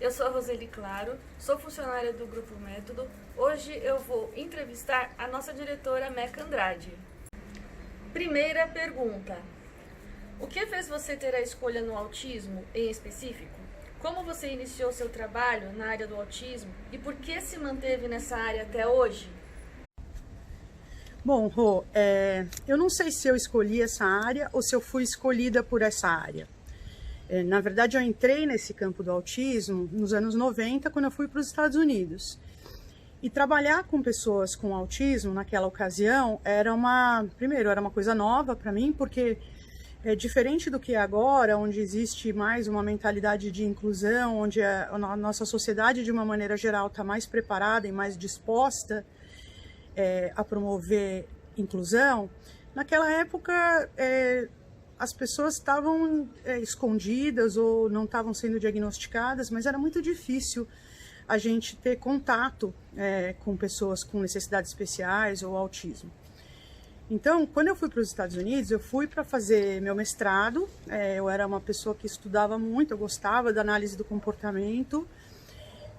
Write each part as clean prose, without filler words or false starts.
eu sou a Roseli Claro, sou funcionária do Grupo Método. Hoje eu vou entrevistar a nossa diretora Meca Andrade. Primeira pergunta: o que fez você ter a escolha no autismo em específico? Como você iniciou seu trabalho na área do autismo e por que se manteve nessa área até hoje? Bom, Rô, eu não sei se eu escolhi essa área ou se eu fui escolhida por essa área. Na verdade, eu entrei nesse campo do autismo nos anos 90, quando eu fui para os Estados Unidos. E trabalhar com pessoas com autismo naquela ocasião era uma coisa nova para mim, porque é diferente do que é agora, onde existe mais uma mentalidade de inclusão, onde a nossa sociedade, de uma maneira geral, está mais preparada e mais disposta a promover inclusão. Naquela época, as pessoas estavam escondidas ou não estavam sendo diagnosticadas, mas era muito difícil a gente ter contato com pessoas com necessidades especiais ou autismo. Então, quando eu fui para os Estados Unidos, eu fui para fazer meu mestrado. Eu era uma pessoa que estudava muito, eu gostava da análise do comportamento.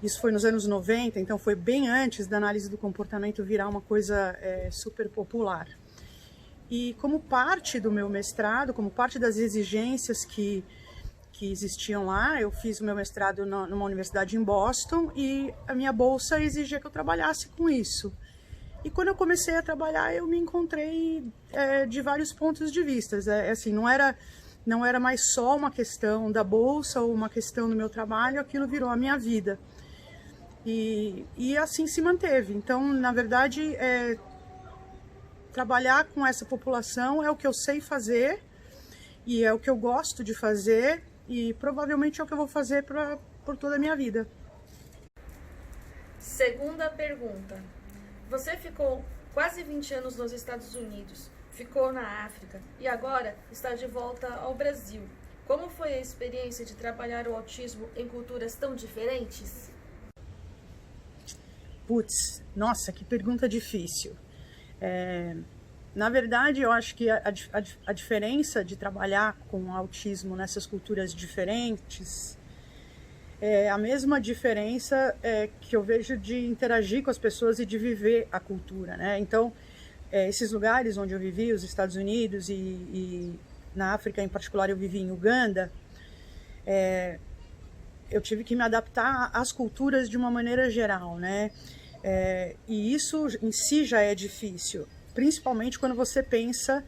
Isso foi nos anos 90, então foi bem antes da análise do comportamento virar uma coisa super popular. E como parte do meu mestrado, como parte das exigências que existiam lá, eu fiz o meu mestrado numa universidade em Boston e a minha bolsa exigia que eu trabalhasse com isso. E quando eu comecei a trabalhar, eu me encontrei de vários pontos de vista. Assim, não era mais só uma questão da bolsa ou uma questão do meu trabalho, aquilo virou a minha vida. E assim se manteve. Então, na verdade, trabalhar com essa população é o que eu sei fazer e é o que eu gosto de fazer e provavelmente é o que eu vou fazer por toda a minha vida. Segunda pergunta: você ficou quase 20 anos nos Estados Unidos, ficou na África e agora está de volta ao Brasil. Como foi a experiência de trabalhar o autismo em culturas tão diferentes? Putz, nossa, que pergunta difícil. Na verdade, eu acho que a diferença de trabalhar com autismo nessas culturas diferentes é a mesma diferença que eu vejo de interagir com as pessoas e de viver a cultura, né? Então, esses lugares onde eu vivi, os Estados Unidos e na África em particular, eu vivi em Uganda, eu tive que me adaptar às culturas de uma maneira geral, né? E isso em si já é difícil, principalmente quando você pensa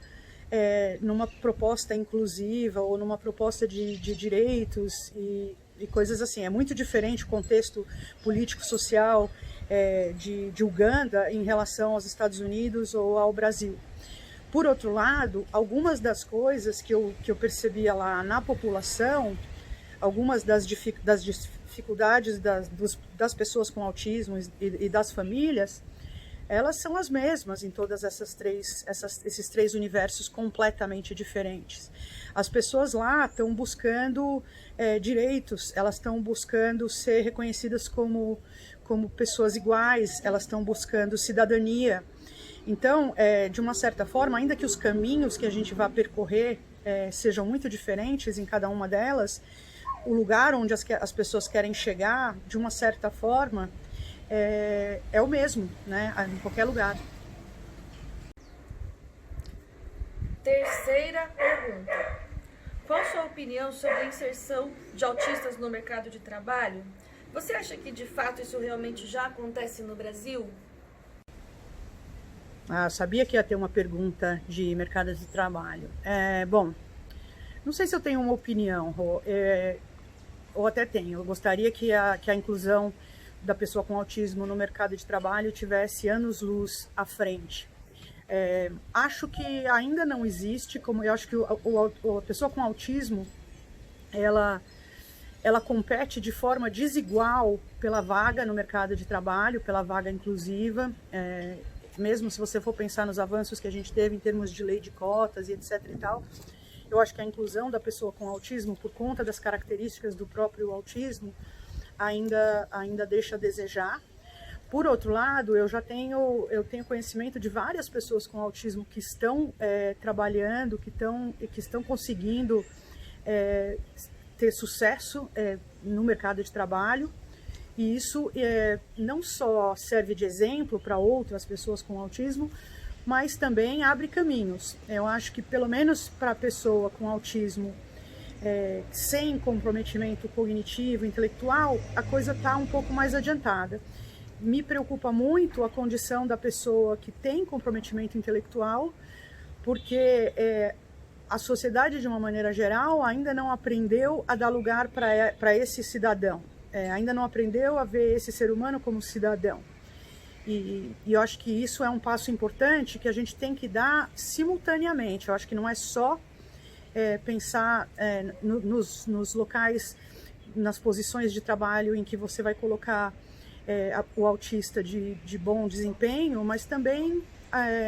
numa proposta inclusiva ou numa proposta de direitos e coisas assim. É muito diferente o contexto político-social de Uganda em relação aos Estados Unidos ou ao Brasil. Por outro lado, algumas das coisas que eu percebia lá na população, algumas das dificuldades das pessoas com autismo e das famílias, elas são as mesmas em todas esses três universos completamente diferentes. As pessoas lá estão buscando direitos, elas estão buscando ser reconhecidas como pessoas iguais, elas estão buscando cidadania. Então, de uma certa forma, ainda que os caminhos que a gente vai percorrer sejam muito diferentes em cada uma delas, o lugar onde as pessoas querem chegar, de uma certa forma, é o mesmo, né? Em qualquer lugar. Terceira pergunta: qual sua opinião sobre a inserção de autistas no mercado de trabalho? Você acha que de fato isso realmente já acontece no Brasil? Eu sabia que ia ter uma pergunta de mercado de trabalho. Bom, não sei se eu tenho uma opinião, ou até tenho. Eu gostaria que a inclusão da pessoa com autismo no mercado de trabalho tivesse anos-luz à frente. Acho que ainda não existe, como eu acho que a pessoa com autismo, ela compete de forma desigual pela vaga no mercado de trabalho, pela vaga inclusiva, mesmo se você for pensar nos avanços que a gente teve em termos de lei de cotas e etc e tal. Eu acho que a inclusão da pessoa com autismo, por conta das características do próprio autismo, ainda deixa a desejar. Por outro lado, eu tenho conhecimento de várias pessoas com autismo que estão trabalhando, que estão conseguindo ter sucesso no mercado de trabalho. E isso não só serve de exemplo para outras pessoas com autismo, mas também abre caminhos. Eu acho que, pelo menos para a pessoa com autismo sem comprometimento cognitivo, intelectual, a coisa está um pouco mais adiantada. Me preocupa muito a condição da pessoa que tem comprometimento intelectual, porque a sociedade, de uma maneira geral, ainda não aprendeu a dar lugar para esse cidadão. Ainda não aprendeu a ver esse ser humano como cidadão. E eu acho que isso é um passo importante que a gente tem que dar simultaneamente. Eu acho que não é só pensar nos locais, nas posições de trabalho em que você vai colocar o autista de bom desempenho, mas também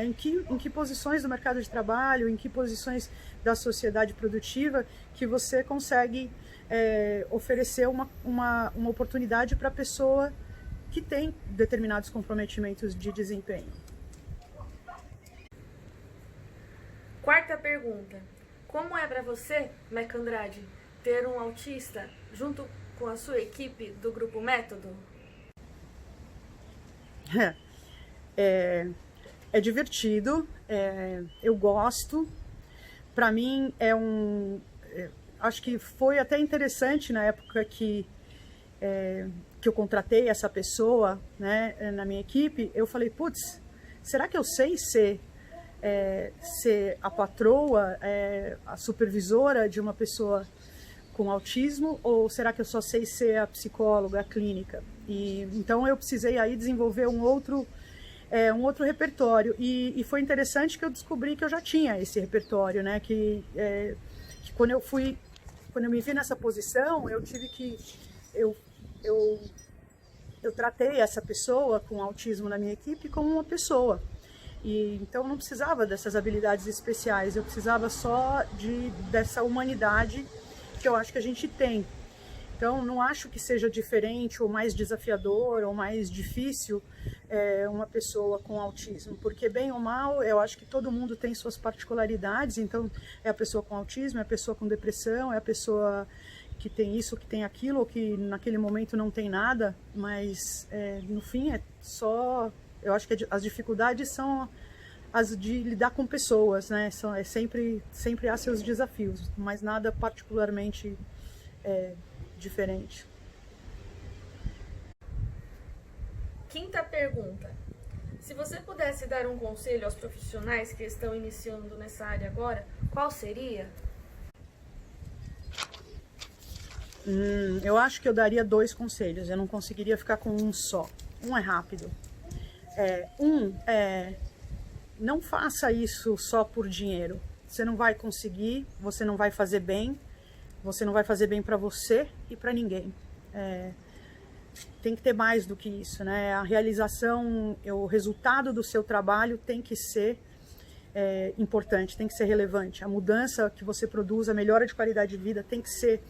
em que posições do mercado de trabalho, em que posições da sociedade produtiva que você consegue oferecer uma oportunidade para a pessoa que tem determinados comprometimentos de desempenho. Quarta pergunta. Como é para você, Meca Andrade, ter um autista junto com a sua equipe do Grupo Método? É divertido, eu gosto. Para mim acho que foi até interessante na época que eu contratei essa pessoa, né, na minha equipe. Eu falei, putz, será que eu sei ser a patroa, a supervisora de uma pessoa com autismo, ou será que eu só sei ser a psicóloga, a clínica? Então eu precisei aí desenvolver um outro repertório, e foi interessante que eu descobri que eu já tinha esse repertório, né? Que quando eu me vi nessa posição, eu tratei essa pessoa com autismo na minha equipe como uma pessoa. Então eu não precisava dessas habilidades especiais, eu precisava só dessa humanidade que eu acho que a gente tem. Então não acho que seja diferente ou mais desafiador ou mais difícil uma pessoa com autismo, porque bem ou mal eu acho que todo mundo tem suas particularidades. Então é a pessoa com autismo, é a pessoa com depressão, é a pessoa que tem isso, que tem aquilo, ou que naquele momento não tem nada, mas no fim eu acho que as dificuldades são as de lidar com pessoas, né? Sempre há seus desafios, mas nada particularmente diferente. Quinta pergunta. Se você pudesse dar um conselho aos profissionais que estão iniciando nessa área agora, qual seria? Eu acho que eu daria 2 conselhos, eu não conseguiria ficar com um só. Um é rápido. Não faça isso só por dinheiro. Você não vai conseguir, você não vai fazer bem, você não vai fazer bem para você e para ninguém. Tem que ter mais do que isso, né? A realização, o resultado do seu trabalho tem que ser importante, tem que ser relevante. A mudança que você produz, a melhora de qualidade de vida tem que ser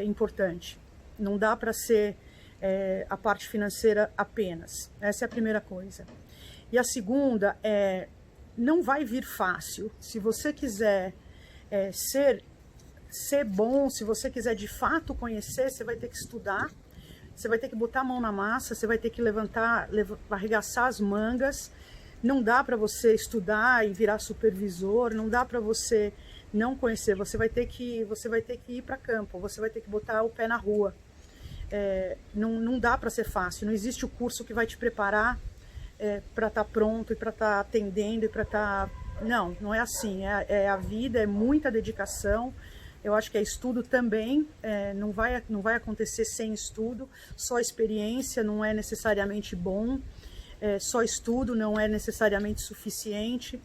importante. Não dá para ser a parte financeira apenas. Essa é a primeira coisa. E a segunda não vai vir fácil. Se você quiser ser bom, se você quiser de fato conhecer, você vai ter que estudar, você vai ter que botar a mão na massa, você vai ter que arregaçar as mangas. Não dá para você estudar e virar supervisor, não dá para você não conhecer, você vai ter que ir para campo, você vai ter que botar o pé na rua. Não dá para ser fácil, não existe o curso que vai te preparar para estar pronto e para estar atendendo e para estar... Não é assim, a vida, é muita dedicação. Eu acho que estudo também, não vai acontecer sem estudo, só experiência não é necessariamente bom, só estudo não é necessariamente suficiente.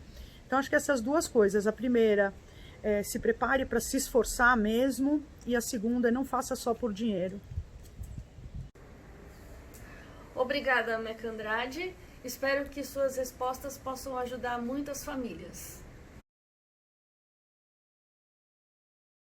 Então acho que essas 2 coisas, a primeira, se prepare para se esforçar mesmo, e a segunda, não faça só por dinheiro. Obrigada, Meca Andrade. Espero que suas respostas possam ajudar muitas famílias.